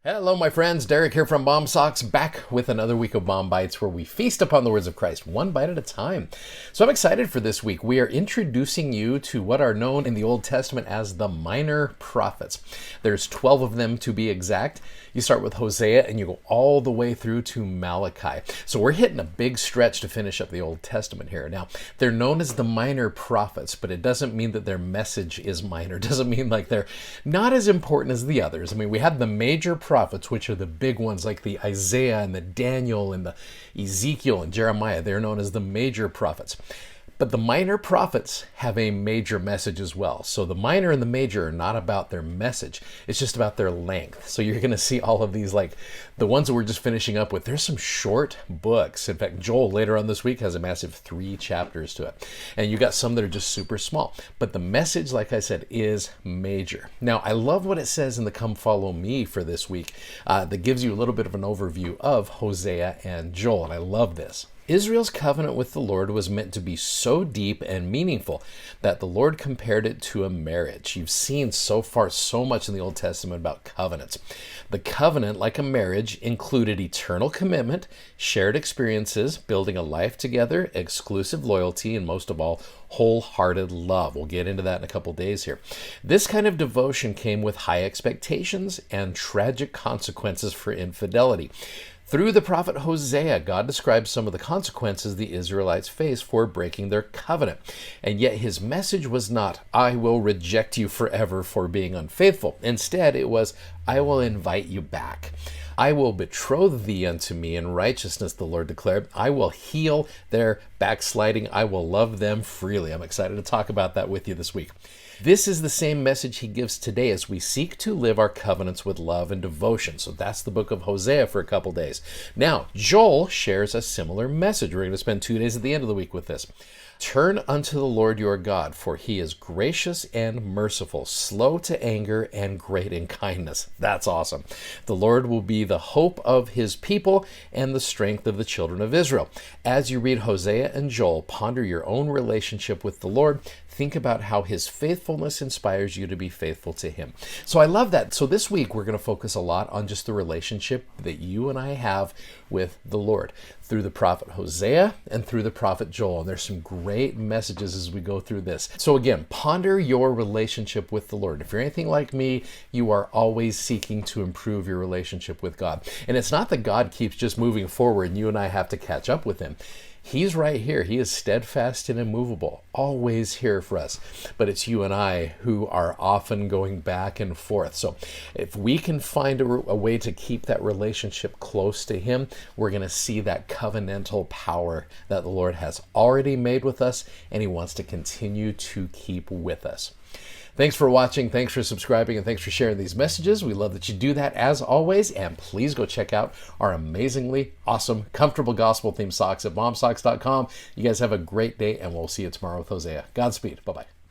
Hello, my friends. Derek here from Bomb Socks, back with another week of Bomb Bites where we feast upon the words of Christ, one bite at a time. So I'm excited for this week. We are introducing you to what are known in the Old Testament as the minor prophets. There's 12 of them to be exact. You start with Hosea and you go all the way through to Malachi. So we're hitting a big stretch to finish up the Old Testament here. Now, they're known as the minor prophets, but it doesn't mean that their message is minor. It doesn't mean like they're not as important as the others. I mean, we have the major prophets, which are the big ones like the Isaiah and the Daniel and the Ezekiel and Jeremiah. They're known as the major prophets. But the minor prophets have a major message as well. So the minor and the major are not about their message. It's just about their length. So you're going to see all of these, like the ones that we're just finishing up with. There's some short books. In fact, Joel later on this week has a massive 3 chapters to it. And you got some that are just super small. But the message, like I said, is major. Now, I love what it says in the Come Follow Me for this week that gives you a little bit of an overview of Hosea and Joel. And I love this. Israel's covenant with the Lord was meant to be so deep and meaningful that the Lord compared it to a marriage. You've seen so far so much in the Old Testament about covenants. The covenant, like a marriage, included eternal commitment, shared experiences, building a life together, exclusive loyalty, and most of all, wholehearted love. We'll get into that in a couple days here. This kind of devotion came with high expectations and tragic consequences for infidelity. Through the prophet Hosea, God describes some of the consequences the Israelites faced for breaking their covenant. And yet his message was not, I will reject you forever for being unfaithful. Instead, it was, I will invite you back. I will betroth thee unto me in righteousness, the Lord declared. I will heal their backsliding. I will love them freely. I'm excited to talk about that with you this week. This is the same message he gives today as we seek to live our covenants with love and devotion. So that's the book of Hosea for a couple days. Now, Joel shares a similar message. We're going to spend 2 days at the end of the week with this. Turn unto the Lord your God, for he is gracious and merciful, slow to anger and great in kindness. That's awesome. The Lord will be the hope of his people and the strength of the children of Israel. As you read Hosea and Joel, ponder your own relationship with the Lord. Think about how his faithfulness inspires you to be faithful to him. So I love that. So this week, we're going to focus a lot on just the relationship that you and I have with the Lord through the prophet Hosea and through the prophet Joel. And there's some great messages as we go through this. So again, ponder your relationship with the Lord. If you're anything like me, you are always seeking to improve your relationship with God. And it's not that God keeps just moving forward and you and I have to catch up with him. He's right here. He is steadfast and immovable, always here for us. But it's you and I who are often going back and forth. So if we can find a way to keep that relationship close to him, we're going to see that covenantal power that the Lord has already made with us, and he wants to continue to keep with us. Thanks for watching, thanks for subscribing, and thanks for sharing these messages. We love that you do that as always, and please go check out our amazingly awesome, comfortable gospel-themed socks at bombsocks.com. You guys have a great day, and we'll see you tomorrow with Hosea. Godspeed. Bye-bye.